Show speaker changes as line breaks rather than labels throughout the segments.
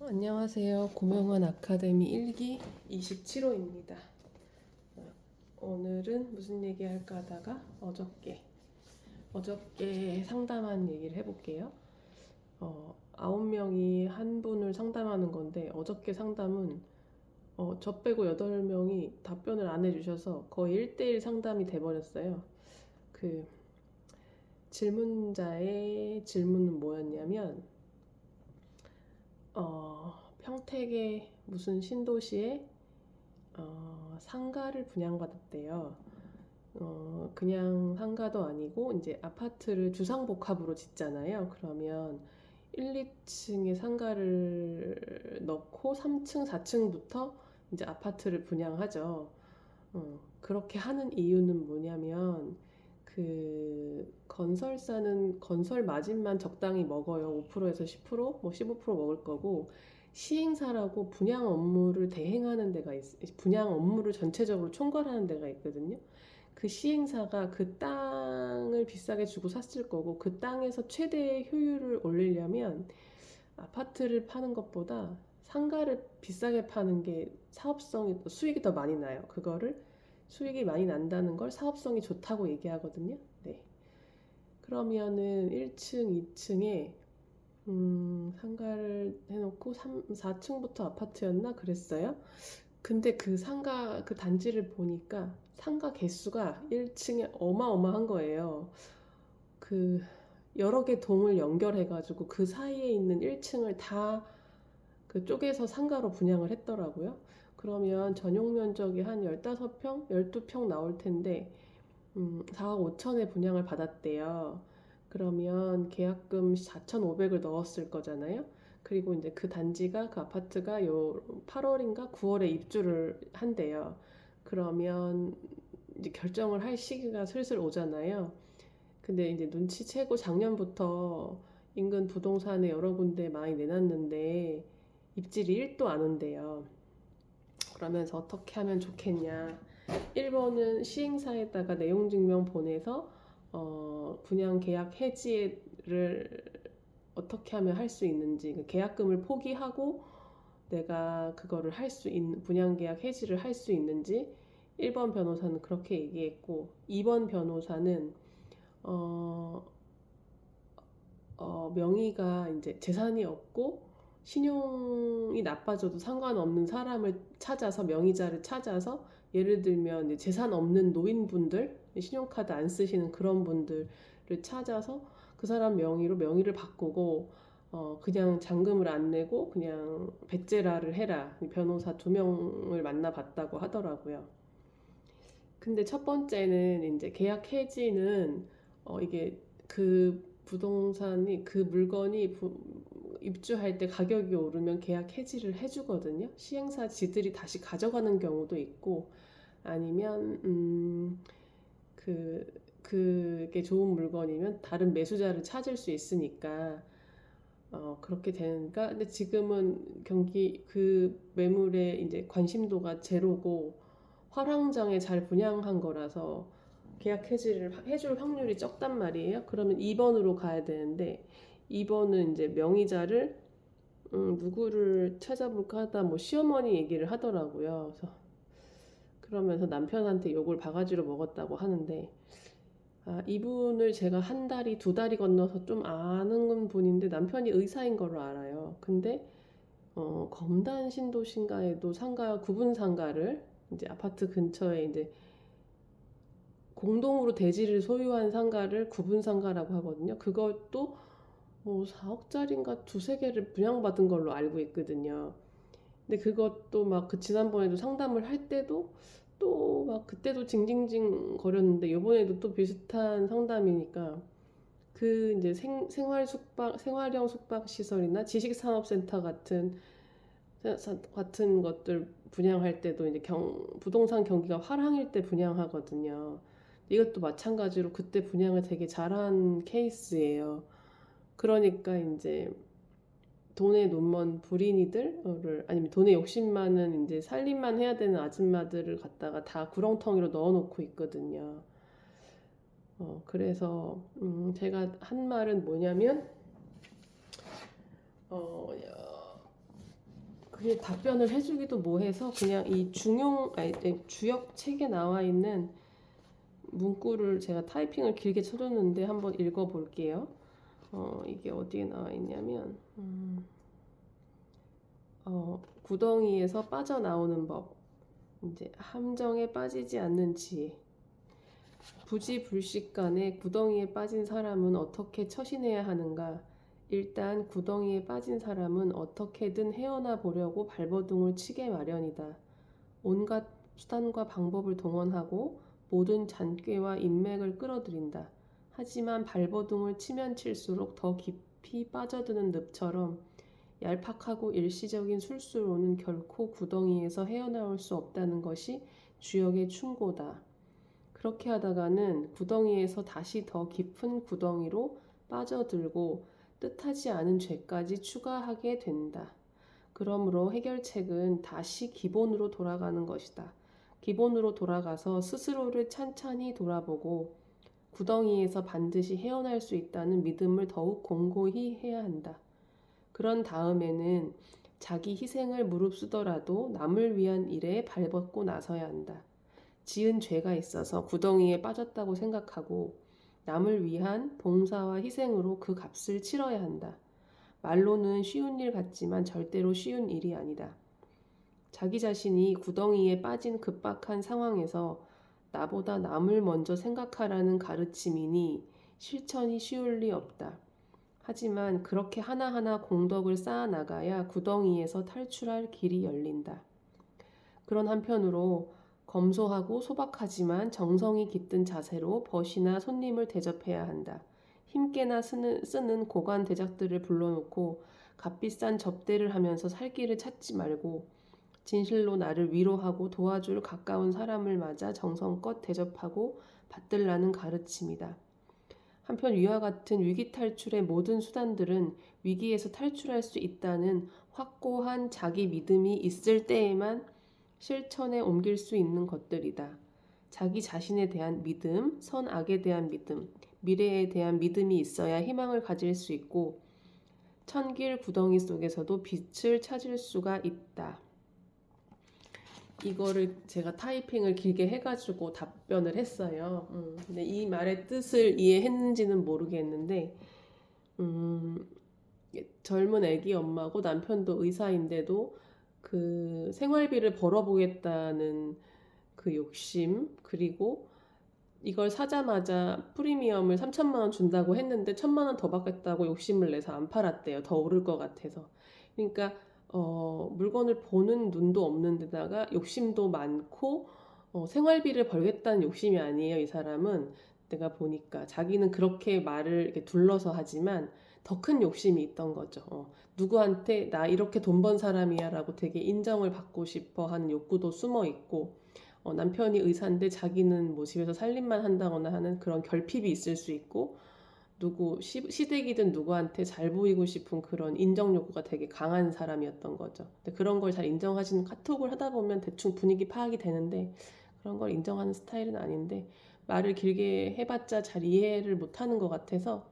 안녕하세요. 고명환 아카데미 1기 27호입니다. 오늘은 무슨 얘기 할까 하다가 어저께 상담한 얘기를 해볼게요. 9명이 한 분을 상담하는 건데 어저께 상담은 저 빼고 8명이 답변을 안 해주셔서 거의 1대1 상담이 돼버렸어요. 그 질문자의 질문은 뭐였냐면 평택의 무슨 신도시에 상가를 분양받았대요. 그냥 상가도 아니고 이제 아파트를 주상복합으로 짓잖아요. 그러면 1, 2층에 상가를 넣고 3층, 4층부터 이제 아파트를 분양하죠. 그렇게 하는 이유는 뭐냐면 그 건설사는 건설 마진만 적당히 먹어요. 5%에서 10%, 뭐 15% 먹을 거고 시행사라고 분양 업무를 대행하는 데가 분양 업무를 전체적으로 총괄하는 데가 있거든요. 그 시행사가 그 땅을 비싸게 주고 샀을 거고 그 땅에서 최대 효율을 올리려면 아파트를 파는 것보다 상가를 비싸게 파는 게 사업성이 수익이 더 많이 나요. 그거를 수익이 많이 난다는 걸 사업성이 좋다고 얘기하거든요. 네. 그러면은 1층, 2층에 상가를 해놓고 4층부터 아파트였나 그랬어요. 근데 그 상가 그 단지를 보니까 상가 개수가 1층에 어마어마한 거예요. 그 여러 개 동을 연결해가지고 그 사이에 있는 1층을 다 그 쪼개서 상가로 분양을 했더라고요. 그러면 전용 면적이 한 15평, 12평 나올 텐데 4억 5천에 분양을 받았대요. 그러면 계약금 4,500을 넣었을 거잖아요. 그리고 이제 그 단지가 그 아파트가 요 8월인가 9월에 입주를 한대요. 그러면 이제 결정을 할 시기가 슬슬 오잖아요. 근데 이제 눈치채고 작년부터 인근 부동산에 여러 군데 많이 내놨는데 입질이 1도 안 온대요. 그러면서 어떻게 하면 좋겠냐. 1번은 시행사에다가 내용 증명 보내서 분양 계약 해지를 어떻게 하면 할 수 있는지 그 계약금을 포기하고 내가 그거를 할 수 있는 분양 계약 해지를 할 수 있는지 1번 변호사는 그렇게 얘기했고 2번 변호사는 어, 명의가 이제 재산이 없고 신용이 나빠져도 상관없는 사람을 찾아서 명의자를 찾아서 예를 들면 이제 재산 없는 노인분들 신용카드 안 쓰시는 그런 분들을 찾아서 그 사람 명의로 명의를 바꾸고 그냥 잔금을 안 내고 그냥 배째라를 해라 변호사 2명을 만나봤다고 하더라고요. 근데 첫 번째는 이제 계약 해지는 이게 그 부동산이 그 물건이 입주할 때 가격이 오르면 계약 해지를 해주거든요. 시행사 지들이 다시 가져가는 경우도 있고 아니면 그게 좋은 물건이면 다른 매수자를 찾을 수 있으니까 그렇게 되니까 근데 지금은 경기 그 매물에 이제 관심도가 제로고 화랑장에 잘 분양한 거라서 계약 해지를 해줄 확률이 적단 말이에요. 그러면 2번으로 가야 되는데 2번은 이제 명의자를 누구를 찾아볼까 하다 뭐 시어머니 얘기를 하더라고요. 그래서 그러면서 남편한테 욕을 바가지로 먹었다고 하는데 이분을 제가 한 달이 두 달이 건너서 좀 아는 분인데 남편이 의사인 걸로 알아요. 근데 검단 신도신가에도 상가 구분 상가를 이제 아파트 근처에 이제 공동으로 대지를 소유한 상가를 구분 상가라고 하거든요. 그것도 뭐 4억짜리인가 두세 개를 분양받은 걸로 알고 있거든요. 근데 그것도 막 그 지난번에도 상담을 할 때도 또 막 그때도 징징징 거렸는데 이번에도 또 비슷한 상담이니까 그 이제 생활형 숙박 시설이나 지식산업센터 같은 것들 분양할 때도 이제 부동산 경기가 화랑일 때 분양하거든요. 이것도 마찬가지로 그때 분양을 되게 잘한 케이스예요. 그러니까 이제 돈에 눈먼 불인이들을 아니면 돈에 욕심 많은 이제 살림만 해야 되는 아줌마들을 갖다가 다 구렁텅이로 넣어놓고 있거든요. 그래서 제가 한 말은 뭐냐면 어, 그게 답변을 해주기도 뭐해서 그냥 이 주역 책에 나와 있는 문구를 제가 타이핑을 길게 쳐줬는데 한번 읽어볼게요. 이게 어디에 나와 있냐면, 구덩이에서 빠져나오는 법, 이제 함정에 빠지지 않는 지혜. 부지불식간에 구덩이에 빠진 사람은 어떻게 처신해야 하는가? 일단 구덩이에 빠진 사람은 어떻게든 헤어나 보려고 발버둥을 치게 마련이다. 온갖 수단과 방법을 동원하고 모든 잔꾀와 인맥을 끌어들인다. 하지만 발버둥을 치면 칠수록 더 깊이 빠져드는 늪처럼 얄팍하고 일시적인 술수로는 결코 구덩이에서 헤어나올 수 없다는 것이 주역의 충고다. 그렇게 하다가는 구덩이에서 다시 더 깊은 구덩이로 빠져들고 뜻하지 않은 죄까지 추가하게 된다. 그러므로 해결책은 다시 기본으로 돌아가는 것이다. 기본으로 돌아가서 스스로를 찬찬히 돌아보고 구덩이에서 반드시 헤어날 수 있다는 믿음을 더욱 공고히 해야 한다. 그런 다음에는 자기 희생을 무릅쓰더라도 남을 위한 일에 발벗고 나서야 한다. 지은 죄가 있어서 구덩이에 빠졌다고 생각하고 남을 위한 봉사와 희생으로 그 값을 치러야 한다. 말로는 쉬운 일 같지만 절대로 쉬운 일이 아니다. 자기 자신이 구덩이에 빠진 급박한 상황에서 나보다 남을 먼저 생각하라는 가르침이니 실천이 쉬울 리 없다. 하지만 그렇게 하나하나 공덕을 쌓아 나가야 구덩이에서 탈출할 길이 열린다. 그런 한편으로 검소하고 소박하지만 정성이 깃든 자세로 벗이나 손님을 대접해야 한다. 힘께나 쓰는 고관 대작들을 불러놓고 값비싼 접대를 하면서 살 길을 찾지 말고 진실로 나를 위로하고 도와줄 가까운 사람을 맞아 정성껏 대접하고 받들라는 가르침이다. 한편 위와 같은 위기 탈출의 모든 수단들은 위기에서 탈출할 수 있다는 확고한 자기 믿음이 있을 때에만 실천에 옮길 수 있는 것들이다. 자기 자신에 대한 믿음, 선악에 대한 믿음, 미래에 대한 믿음이 있어야 희망을 가질 수 있고 천길 구덩이 속에서도 빛을 찾을 수가 있다. 이거를 제가 타이핑을 길게 해가지고 답변을 했어요. 근데 이 말의 뜻을 이해했는지는 모르겠는데 젊은 아기 엄마고 남편도 의사인데도 그 생활비를 벌어보겠다는 그 욕심, 그리고 이걸 사자마자 프리미엄을 3천만 원 준다고 했는데 1,000만 원 더 받겠다고 욕심을 내서 안 팔았대요. 더 오를 것 같아서. 그러니까 물건을 보는 눈도 없는 데다가 욕심도 많고 생활비를 벌겠다는 욕심이 아니에요. 이 사람은 내가 보니까 자기는 그렇게 말을 이렇게 둘러서 하지만 더 큰 욕심이 있던 거죠. 누구한테 나 이렇게 돈 번 사람이야 라고 되게 인정을 받고 싶어 하는 욕구도 숨어 있고 남편이 의사인데 자기는 뭐 집에서 살림만 한다거나 하는 그런 결핍이 있을 수 있고 누구 시댁이든 누구한테 잘 보이고 싶은 그런 인정 욕구가 되게 강한 사람이었던 거죠. 근데 그런 걸 잘 인정하시는 카톡을 하다 보면 대충 분위기 파악이 되는데 그런 걸 인정하는 스타일은 아닌데 말을 길게 해봤자 잘 이해를 못하는 것 같아서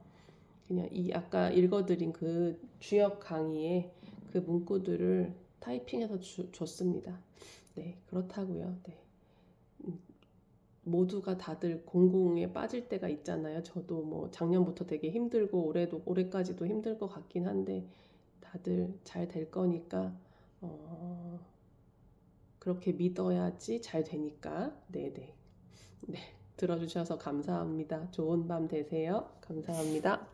그냥 이 아까 읽어드린 그 주역 강의에 그 문구들을 타이핑해서 줬습니다. 네, 그렇다고요. 네. 모두가 다들 공공에 빠질 때가 있잖아요. 저도 뭐 작년부터 되게 힘들고 올해까지도 힘들 것 같긴 한데 다들 잘 될 거니까 그렇게 믿어야지 잘 되니까. 네네. 네. 들어주셔서 감사합니다. 좋은 밤 되세요. 감사합니다.